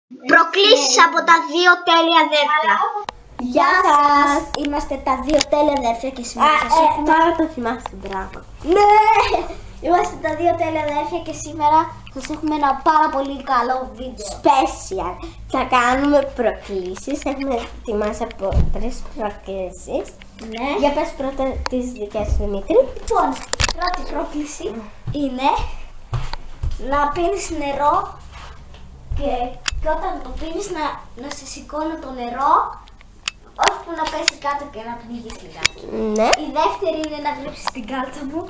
Προκλήσεις από τα δύο τέλεια αδέρφια. Γεια σας! Είμαστε τα δύο τέλεια αδέρφια και σήμερα Τώρα το θυμάσαι, μπράβο. Ναι! Είμαστε τα δύο τέλεια αδέρφια και σήμερα σας έχουμε ένα πάρα πολύ καλό βίντεο. Special. Θα κάνουμε προκλήσεις. Έχουμε ετοιμάσει από 3 προκλήσεις. Ναι. Για πες πρώτα τις δικές σου, Δημήτρη. Λοιπόν, πρώτη πρόκληση είναι να πίνεις νερό και όταν το πίνεις να σε σηκώνει το νερό, όχι που να πέσει κάτω και να πνίγεις λιγάκι. Ναι. Η δεύτερη είναι να γλύψεις την κάλτσα μου.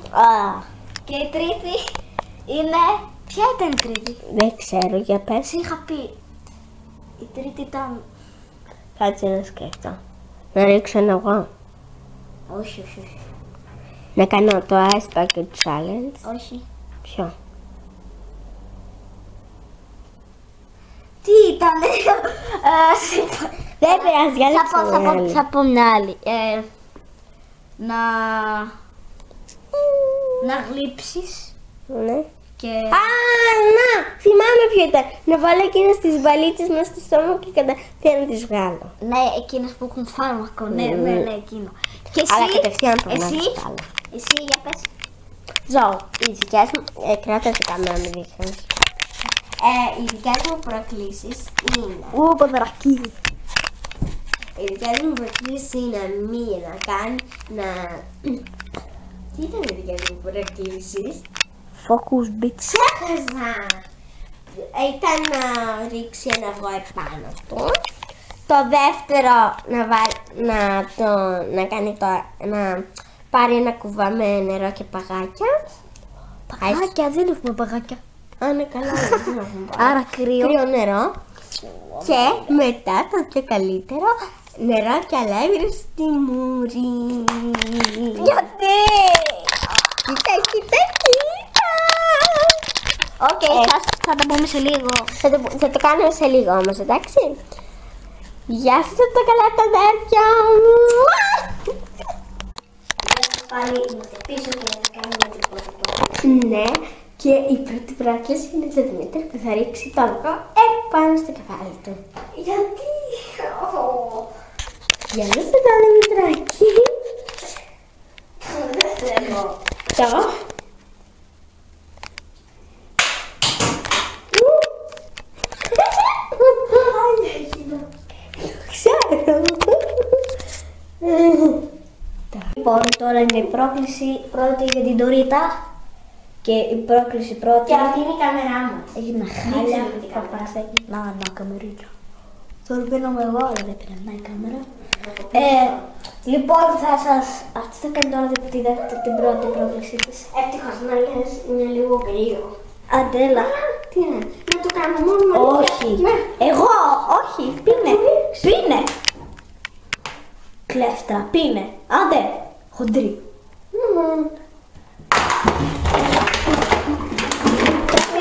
Και η τρίτη είναι... Ποια ήταν η τρίτη? Δεν ξέρω, για πες. Είχα πει. Η τρίτη ήταν... Κάτσε να σκέφτω. Να ρίξω ένα εγώ. Όχι. Να κάνω το Ice Bucket Challenge. Όχι. Ποιο? Τι ήταν? Δεν πειράζει, για θα πω μια άλλη. Να γλύψεις. Ναι. Και... να! Θυμάμαι ποιο ήταν. Να βάλω εκείνες τις βαλίτσες μέσα στο στόμα και κατευθείαν να τις βγάλω. Ναι, εκείνες που έχουν φάρμακο. Ναι, εκείνο. Και εσύ, αλλά κατευθείαν το εσύ για πες. Ζώο. Οι δικές μου... κράτα την κάμερα, με δείχνεις. Οι δικές μου προκλήσεις είναι... Ποδρακί. Οι δικές μου προκλήσεις είναι μία να κάνει Τι ήταν οι δικές μου προκλήσεις? Focus bitch. Ξέχασα! Ήταν να ρίξει ένα αυγό επάνω του. Το δεύτερο να πάρει ένα κουβά με νερό και παγάκια. Παγάκια, δεν έχουμε παγάκια. Ναι, καλά, δεν έχουμε παγάκια. Άρα κρύο νερό. Και μετά το πιο καλύτερο, νερό και αλεύρι στη μούρη. Γιατί? Κοίτα. Οκ, θα τα πούμε σε λίγο. Θα το κάνουμε σε λίγο όμως, εντάξει. Γεια σας τα καλά τα αδέρφια μου. Πάλι είμαστε πίσω και θα κάνουμε την πρώτη. Ναι, και η πρώτη πρόκληση είναι το Δημήτρη που θα ρίξει το αυγό επάνω στο κεφάλι του. Γιατί? Για να είστε το Δημητράκι. Δεν θέλω. Ποιο? Ξέρω. Λοιπόν, τώρα είναι η πρόκληση πρώτη για την Ντορίτα. Και η πρόκληση πρώτη... Και αυτή είναι η κάμερά μας. Έχει ένα χάλια παπάσακι. Να, καμερίτσα. Τώρα παίρνουμε εγώ, αλλά δεν περνάει η κάμερα. Λοιπόν, αυτή θα κάνει τώρα την πρώτη πρόκληση της. Ευτυχώς να λες, είναι λίγο κρύο. Αντέλα. Τι είναι, να το κάνω μόνο. Όχι. Εγώ, όχι. Πίνε. Κλέφτρα, πίνε. Άντε, χοντρή.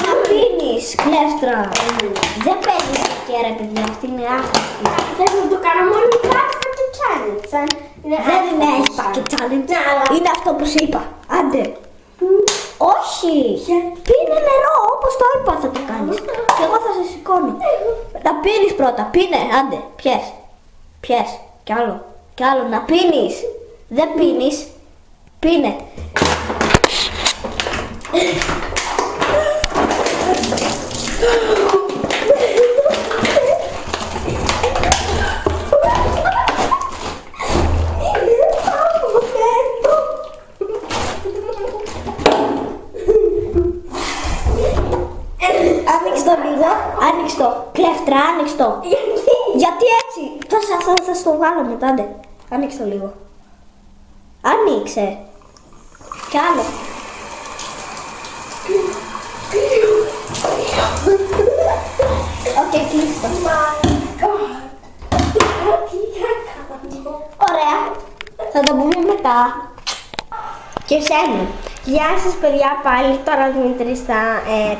Να πίνεις, κλέφτρα. Δεν παίρνεις τέτοια ρε παιδιά, αυτή είναι άχρηστη. Θες να το κάνω μόνο με bucket challenge. Δεν είναι bucket challenge, είναι αυτό που σου είπα. Άντε. Όχι, πίνε νερό, όπως το είπα θα το κάνεις. Και εγώ θα σε σηκώνω. Να πίνεις πρώτα, πίνε, άντε, πιες, κι άλλο, να πίνεις. Δεν πίνεις, πίνε. Άνοιξε το, κλέφτρα, άνοιξε το. Γιατί έτσι, θα στο βγάλω μετά, άντε. Άνοιξε το λίγο. Άνοιξε. Κι άλλο. Οκ, κλείστε. Ωραία. Θα το πούμε μετά. Και σένα. Γεια σας παιδιά, πάλι τώρα ο Δημήτρης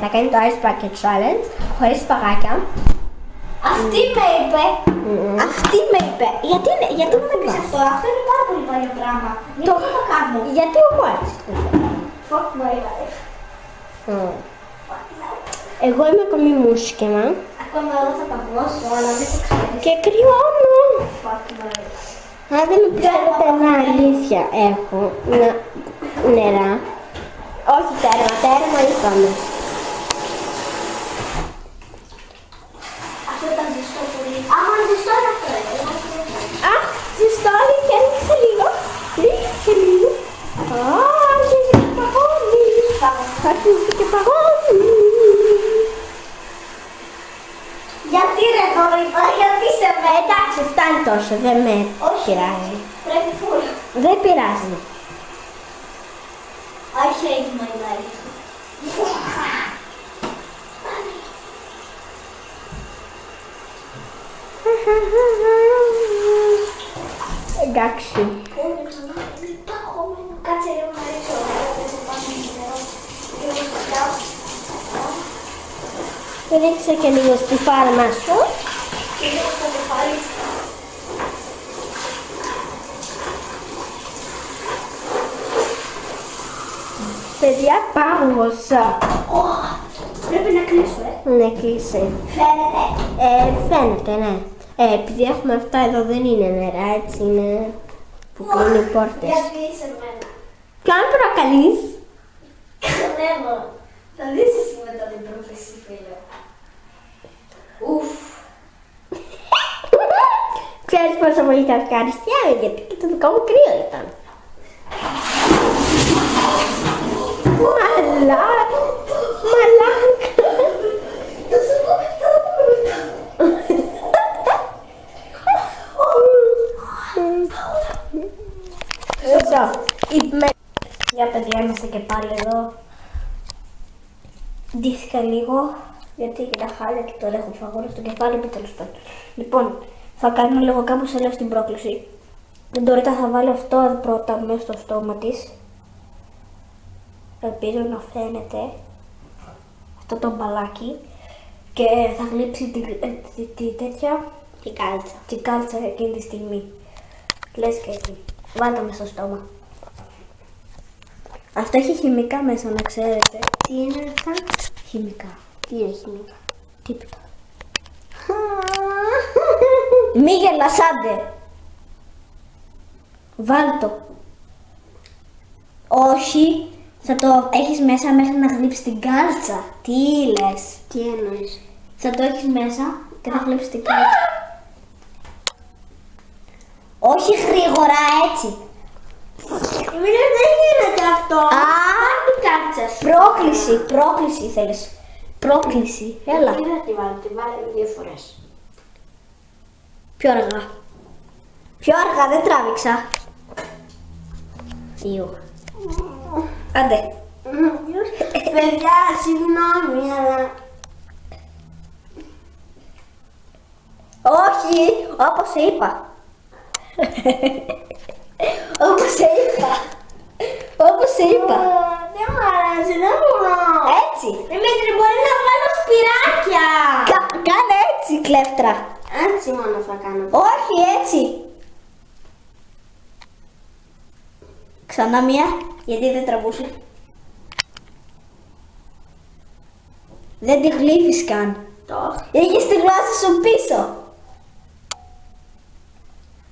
θα κάνει το Ice Bucket Challenge χωρίς παγάκια. Αυτή με είπε. Γιατί μου το πεις αυτό? Αυτό είναι πάρα πολύ παλιό πράγμα. Γιατί το κάνω? Γιατί εγώ έτσι. Fuck my life. Εγώ είμαι ακόμη μουσικέμα. Πάμε όλα θα παγώσω, αλλά δεν το ξέρεις. Και κρυώνω. Αν δεν με ξέρετε, να αλήθεια έχω νερά. Όχι τέρμα είπαμε. Αυτό ήταν ζεστό πολύ. Άμα είναι ζεστό είναι αυτό. Αχ, ζεστό και ρίξε λίγο. Ρίξε λίγο. Άρχισε και παγώνει. Άρχισε και παγώνει. Γιατί ρε Δωρήτα, γιατί σε με. Εντάξει, φτάνει τόσο, δεν με πειράζει. Πρέπει φουλ. Δεν πειράζει. I hate my life. Εντάξει. Κάτσε λίγο να ρίξω νερό. Ρίξε και λίγο στη φάρμα σου. Και λίγο στο κεφάλι. Παιδιά, πάγωσα. Πρέπει να κλείσω, Ναι, κλείσε. Φαίνεται. Φαίνεται, ναι. Επειδή έχουμε αυτά εδώ δεν είναι νερά, έτσι είναι που κλείνουν οι πόρτες. Γιατί είσαι εμένα. Ποιον προκαλείς? Κανένα. Θα δεις εσύ μετά την πρόθεση, φίλε. Ουφ. Ξέρεις πόσο πολύ τα ευχαριστιάμαι, γιατί και το δικό μου κρύο ήταν. Μαλάκα. Για παιδιά, είμαστε και πάλι εδώ. Ντύθηκα λίγο, γιατί έχει τα χάλια και τώρα έχω φαγόρα στο κεφάλι μου, τέλος πάντων. Λοιπόν, θα κάνουμε λίγο κάπως αλλιώς στην πρόκληση. Η Ντορίτα θα βάλει αυτό πρώτα μέσα στο στόμα της. Ελπίζω να φαίνεται αυτό το μπαλάκι. Και θα γλύψει τη τέτοια, την κάλτσα εκείνη τη στιγμή. Λες και εκεί. Βάλτε με στο στόμα. Αυτό έχει χημικά μέσα, να ξέρετε. Τι είναι αυτά? Χημικά. Τι είναι χημικά? Τίποτα. Μη γελάς, άντε. Βάλ' το. Όχι. Θα το έχεις μέσα μέχρι να γλύψεις την κάλτσα. Τι λες? Τι εννοείς? Θα το έχεις μέσα και θα γλύψεις την κάλτσα. Όχι γρήγορα, έτσι. Δεν γίνεται αυτό. Πάρ' την κάλτσα σου. Πρόκληση θέλεις. Πρόκληση. Έλα. Τι θα τη βάλω, τη βάλω 2 φορές. Πιο αργά. Πιο αργά, δεν τράβηξα. 2. Άντε. Παιδιά, συγγνώμη, αλλά... Όχι, όπως είπα. Όπως είπα. Όπως είπα. Δεν μου αρέσει, δεν μπορώ. Έτσι. Δημήτρη, μπορεί να βάλω σπυράκια. Κάνε έτσι, κλέφτρα. Έτσι μόνο θα κάνω. Όχι, έτσι. Ξανά μία, γιατί δεν τραβούσε. Δεν τη γλύφεις καν. Είχες τη γλώσσα σου πίσω.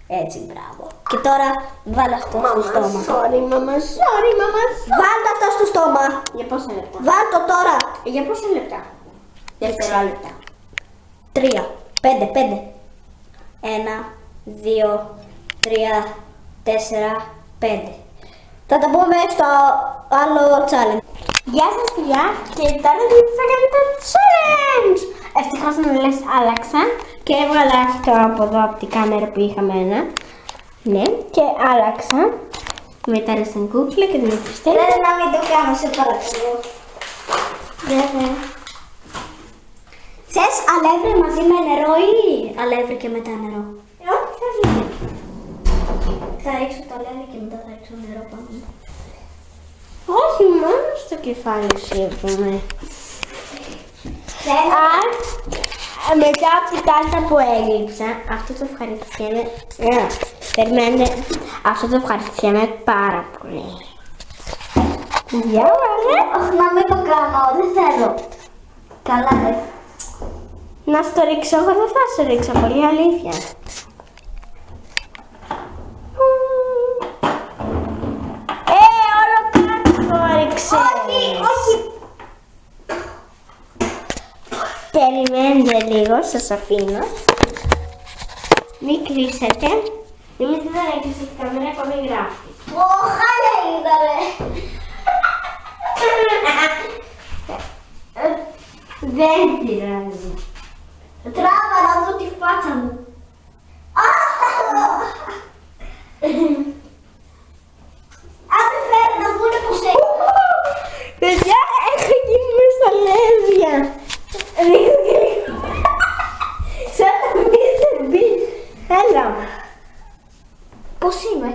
Έτσι, μπράβο. Και τώρα βάλε αυτό στο στόμα. Sorry, μαμά, sorry, μαμά. Βάλτε αυτό στο στόμα. Για πόσα λεπτά? Βάλ' το τώρα. Για πόσα λεπτά? Δευτερόλεπτα. 3, 5, 5. 1, 2, 3, 4, 5. Θα τα πούμε στο άλλο challenge. Γεια σας παιδιά, και τώρα θα κάνω το challenge! Ευτυχώς να λες άλλαξα και έβγαλα αυτό από εδώ από την κάμερα που είχαμε ένα. Ναι, και άλλαξα. Μετά στην κούκλα και την εφιστέλα. Λες να μην το κάνω, σε παρακαλώ. Βέβαια. Θες αλεύρι μαζί με νερό ή αλεύρι και μετά νερό? Όχι, θα βγει. Θα ρίξω το αλεύρι και μετά θα ρίξω νερό πάνω. Όχι, μόνο στο κεφάλι σύρβουμε. Μετά από την κάρτα που έλειψα, αυτό το ευχαριστιέμαι. Περιμένετε, αυτό το ευχαριστιέμαι πάρα πολύ. Διάβαλε. Όχι, να μην το κάνω, δεν θέλω. Καλά, ρε. Να στο ρίξω, εγώ δεν θα στο ρίξω πολύ, αλήθεια. Όλο κάτω το έριξε. Όχι. Περιμένετε λίγο, σας αφήνω. Μην κλείσετε. Δημήτρη δεν έκλεισε την κάμερα, ακόμη γράφει. Χάλια είδα ρε. Δεν πειράζει. Τράβα να δω τη φάτσα μου. Άντε φέρε να δούνε πως έχει. Παιδιά, έχω γίνει μες στα λέσβια. Λίγο και λίγο. Σαν τα Mr. Bean. Έλα. Πώς είμαι.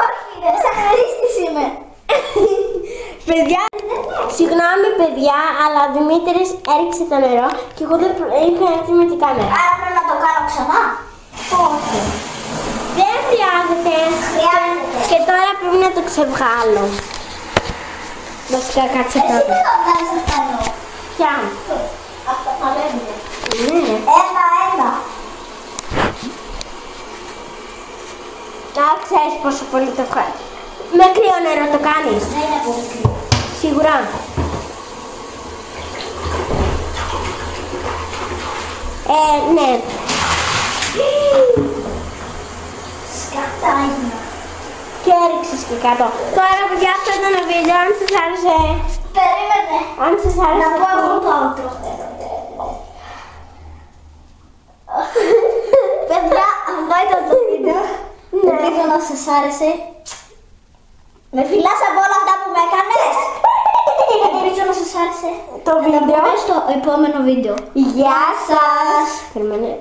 Όχι ρε, σαν χρήστης είμαι. Παιδιά, συγγνώμη παιδιά, αλλά ο Δημήτρης έριξε το νερό και εγώ δεν είχα έρθει με την κάμερα. Άρα πρέπει να το κάνω ξανά. Όχι. Δεν χρειάζεται. Και τώρα πρέπει να το ξεβγάλω. Βασικά κάτσε Εσύ πρώτα. δεν το βγάζεις αυτά εδώ. Ποια? Αυτά τα λέμε. Ναι. Ένα. Α, ξέρεις πόσο πολύ το βγάλω. Με κρύο νερό το κάνεις. Δεν είναι πολύ κρύο. Σίγουρα. Ναι. Σκατάγια. Και έριξες και κάτω. Τώρα παιδιά, αυτό ήταν το βίντεο. Αν σας άρεσε. Περίμενε. Αν σας Να άρεσε. πω εγώ το outro. Παιδιά, αυτό ήταν το βίντεο. Ελπίζω να σας άρεσε. Με φιλάς από όλα αυτά που με έκανες. Ελπίζω να σας άρεσε. Το βίντεο. Στο επόμενο βίντεο. Γεια σας. Περιμένε.